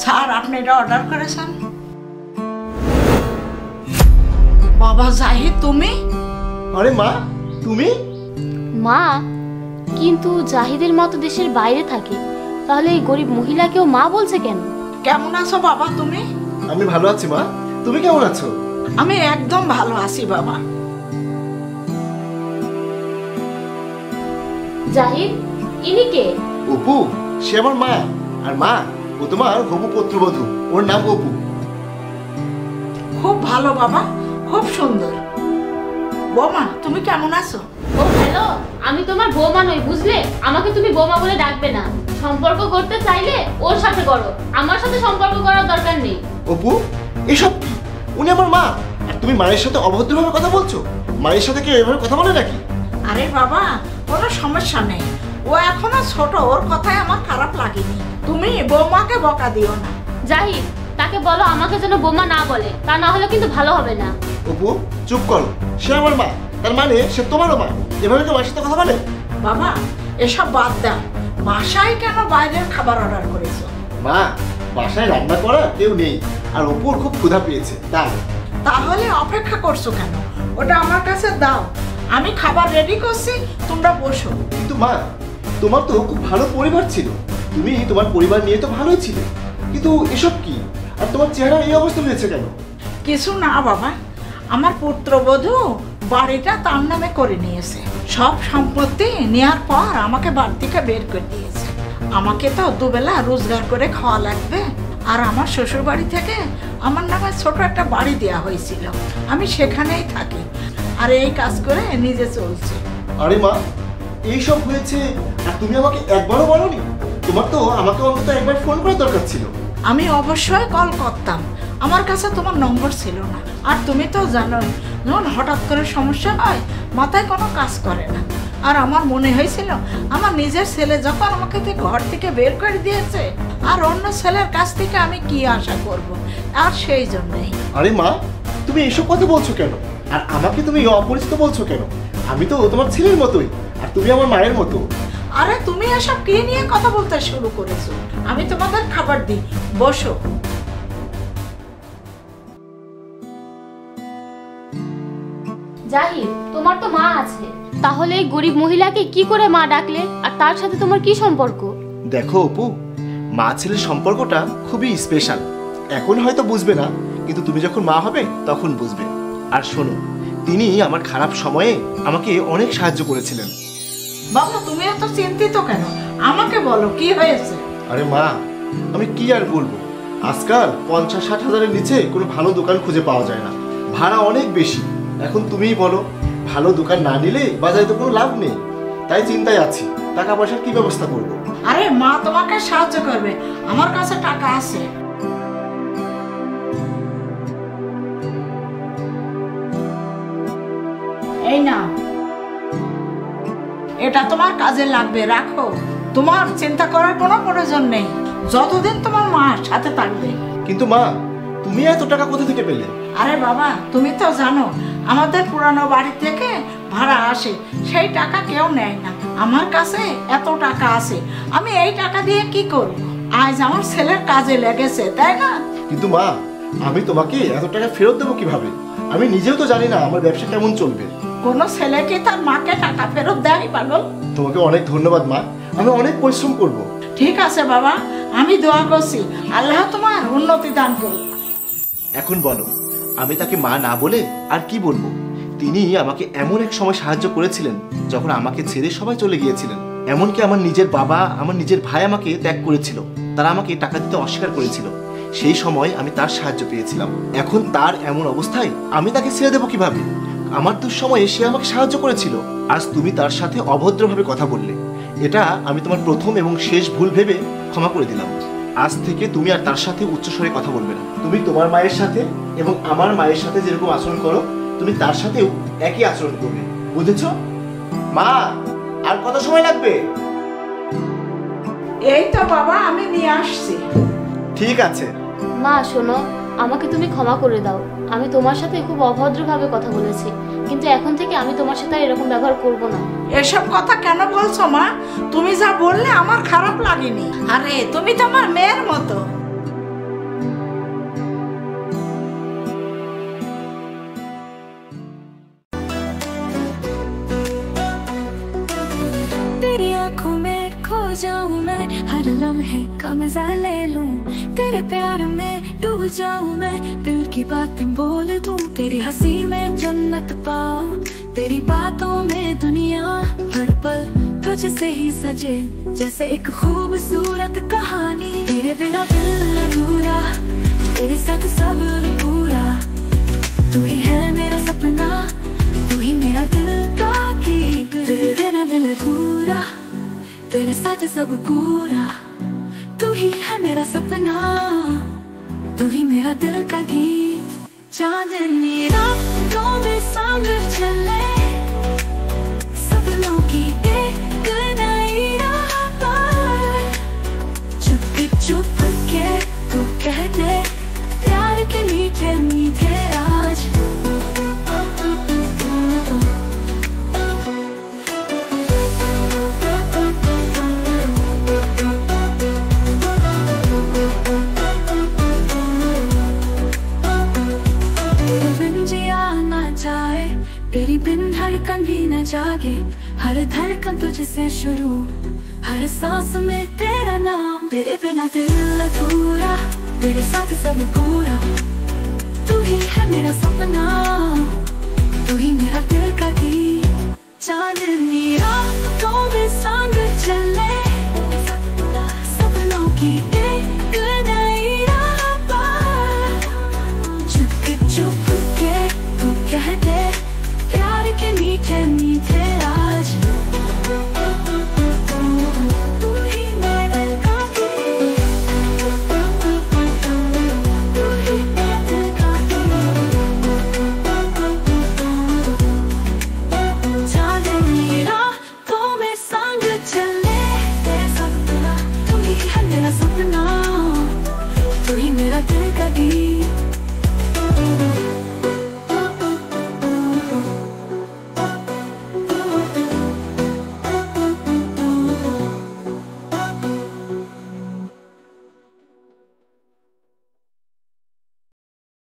Sir আপনি এটা order করেছেন? বাবা জাহিদ তুমি? আরে মা তুমি? মা? কিন্তু জাহিদের মা তো দেশের বাইরে থাকে, তাহলে এই গরিব মহিলাকেও মা বলছে কেন? কেমন আছো বাবা তুমি? আমি ভালো আছি মা, তুমি কেমন আছো? আমি একদম ভালো আছি বাবা। জাহিদ, ইনি কে? অপু, সে আমার মা। আর মা, ও তোমার হবু পুত্রবধূ, ওর নাম অপু। খুব ভালো বাবা, খুব সুন্দর। বৌমা তুমি কেমন আছো? ও হ্যালো, আমি তোমার বৌমা নই বুঝলে, আমাকে তুমি বৌমা বলে ডাকবে না। সম্পর্ক করতে চাইলে ওর সাথে করো, আমার সাথে সম্পর্ক করার দরকার নেই। অপু, এসব কি? উনি আমার মা, আর তুমি মায়ের সাথে অভদ্রভাবে কথা বলছো? মায়ের সাথে কি এভাবে কথা বলে নাকি? আরে বাবা কোনো সমস্যা নেই, ও এখনো ছোট, ওর কথায় আমার খারাপ লাগেনি। তুমি বৌমাকে বকা দিও না। জাহিদ, তাকে বলো আমাকে যেন বৌমা না বলে, তা না হলে কিন্তু ভালো হবে না। অপু চুপ করো, সে আমার মা, তার মানে সে তোমারও মা। এভাবে তো মায়ের সাথে কথা বলে? বাবা এসব বাদ দাও, বাসায় কেন বাইরের খাবার অর্ডার করেছো? মা, বাসায় রান্না করা কেউ নেই, আর অপুর খুব ক্ষুধা পেয়েছে তাই। তাহলে অপেক্ষা করছো কেন? ওটা আমার কাছে দাও, আমি খাবার রেডি করছি, তোমরা বসো। কিন্তু মা, তোমার তো খুব ভালো পরিবার ছিল, তুমি তোমার পরিবার নিয়ে তো ভালোই ছিলে, কিন্তু এসব কি? আর তোমার চেহারা এই অবস্থা হয়েছে কেন? কিছু না বাবা, আমার পুত্রবধূ বাড়িটা তার নামে করে নিয়েছে। সব সম্পত্তি নেওয়ার পর আমাকে বাড়ি থেকে বের করে দিয়েছে। আমাকে তো দুবেলা রোজগার করে খাওয়া লাগবে, আর আমার শ্বশুর বাড়ি থেকে আমার নামে ছোট একটা বাড়ি দেওয়া হয়েছিল, আমি সেখানেই থাকি, আর এই কাজ করে নিজে চলছে। আরে মা, এইসব হয়েছে আর তুমি আমাকে একবারও বলোনি? তোমার তো আমাকে অন্তত একবার ফোন করার দরকার ছিল। আমি অবশ্যই কল করতাম, আমার কাছে তোমার নম্বর ছিল না। আর তুমি তো জানোই, যখন হঠাৎ করে সমস্যা হয় মাথায় কোনো কাজ করে না। আর আমার মনে হয়েছিল আমার নিজের ছেলে যখন আমাকে ঘর থেকে বের করে দিয়েছে, আর অন্য ছেলের কাছ থেকে আমি কি আশা করব, আর সেই জন্যই। আরে মা, তুমি এসব কথা বলছো কেন? আর আমাকে তুমি অপরিচিত বলছো কেন? আমি তো তোমার ছেলের মতোই, আর তুমি আমার মায়ের মতো। আরে তুমি এসব কি নিয়ে কথা বলতে শুরু করেছো? আমি তোমাদের খাবার দিই, বসো। জাহিদ, তোমার তো মা আছে, তাহলে এই গরিব মহিলাকে কি করে মা ডাকলে? আর তার সাথে তোমার কি সম্পর্ক? দেখো অপু, মা ছেলের সম্পর্কটা খুবই স্পেশাল। এখন হয়তো বুঝবে না, কিন্তু তুমি যখন মা হবে তখন বুঝবে। আর শোনো, তিনি আমার খারাপ সময়ে আমাকে অনেক সাহায্য করেছিলেন। বাবা তুমি এত চিন্তিত কেন? আমাকে বলো কি হয়েছে। আরে মা, আমি কি আর বলবো, আজকাল 50-60 হাজারের নিচে কোনো ভালো দোকান খুঁজে পাওয়া যায় না, ভাড়া অনেক বেশি। এখন তুমিই বলো, ভালো দোকান না নিলে বাজারে তো কোনো লাভ নেই। তাই চিন্তায় আছি, টাকা পয়সার কি ব্যবস্থা করবো। আরে মা তোমাকে সাহায্য করবে, আমার কাছে টাকা আছে। এই না, এটা তোমার কাজে লাগবে, রাখো। তোমার চিন্তা করার কোনো প্রয়োজন নেই, যতদিন তোমার মা সাথে থাকবে। কিন্তু মা, তুমি এত টাকা কোথা থেকে পেলে? আরে বাবা তুমি তো জানো, আমাদের পুরানো বাড়ি থেকে ভাড়া আসে, সেই টাকা কেউ নেয় না। আমার কাছে এত টাকা আছে, আমি এই টাকা দিয়ে কি করব? আজ আমার ছেলের কাজে লেগেছে, তাই না? কিন্তু মা, আমি তোমাকে এত টাকা ফেরত দেবো কিভাবে? আমি নিজেও তো জানি না আমার ব্যবসা কেমন চলবে। কোনো ছেলে কি তার মাকে টাকা ফেরত দেয় পাগল? তোমাকে অনেক ধন্যবাদ মা, আমি অনেক পরিশ্রম করব। ঠিক আছে বাবা, আমি দোয়া করছি আল্লাহ তোমার উন্নতি দান করুক। এখন বলো, আমি তাকে মা না বলে আর কি বলবো? তিনি আমাকে এমন এক সময় সাহায্য করেছিলেন যখন আমাকে ছেড়ে সবাই চলে গিয়েছিলেন। এমনকি আমার নিজের বাবা, আমার নিজের ভাই আমাকে ত্যাগ করেছিল, তারা আমাকে টাকা দিতে অস্বীকার করেছিল। সেই সময় আমি তার সাহায্য পেয়েছিলাম। এখন তার এমন অবস্থায় আমি তাকে ছেড়ে দেবো কিভাবে? আমার দুঃসময়ে সে আমাকে সাহায্য করেছিল, আজ তুমি তার সাথে অভদ্রভাবে কথা বললে। এটা আমি তোমার প্রথম এবং শেষ ভুল ভেবে ক্ষমা করে দিলাম। আজ থেকে তুমি আর তার সাথে উচ্চস্বরে কথা বলবে না। তুমি তোমার মায়ের সাথে এবং আমার মায়ের সাথে যেরকম আচরণ করো, তুমি তার সাথেও একই আচরণ করবে, বুঝেছো? মা, আর কত সময় লাগবে? এই তো বাবা আমি নিয়ে আসছি। ঠিক আছে মা শোনো, আমাকে তুমি ক্ষমা করে দাও, আমি তোমার সাথে খুব অভদ্রভাবে কথা বলেছি, কিন্তু এখন থেকে আমি তোমার সাথে এরকম ব্যবহার করব না। এসব কথা কেন বলছো মা? তুমি যা বললে আমার খারাপ লাগেনি। আরে তুমি তো আমার মেয়ের মতো। जाऊं मैं, हर लम्हे का मजा ले लूं, तेरे प्यार में डूब जाऊं मैं, दिल की बातें बोल दूं, तेरी हंसी में जन्नत पाऊं, तेरी बातों में दुनिया हर पल तुझसे ही सजे, जैसे एक खूबसूरत कहानी। तेरे बिना दिल अधूरा, तेरे साथ सब पूरा, तू ही है मेरा सपना, तू ही मेरा दिल का गीत। तेरे बिना दिल अधूरा, तेरे साथ सब पूरा, तू ही है मेरा सपना, तू ही मेरा दिल का गीत। चांदनी रातों में संग चले, सपनों की एक नई राह पर, चुप चुप के तू कह दे प्यार के मीठे मीठे राज। तेरी बिन धड़कन भी न जागे, हर धड़कन तुझसे शुरू, हर सांस में तेरा नाम, तेरे बिना दिल अधूरा, तेरे साथ सब पूरा, तू ही है मेरा सपना, तू ही मेरा दिल का गीत। चांदनी रातों में संग चले, सपनों की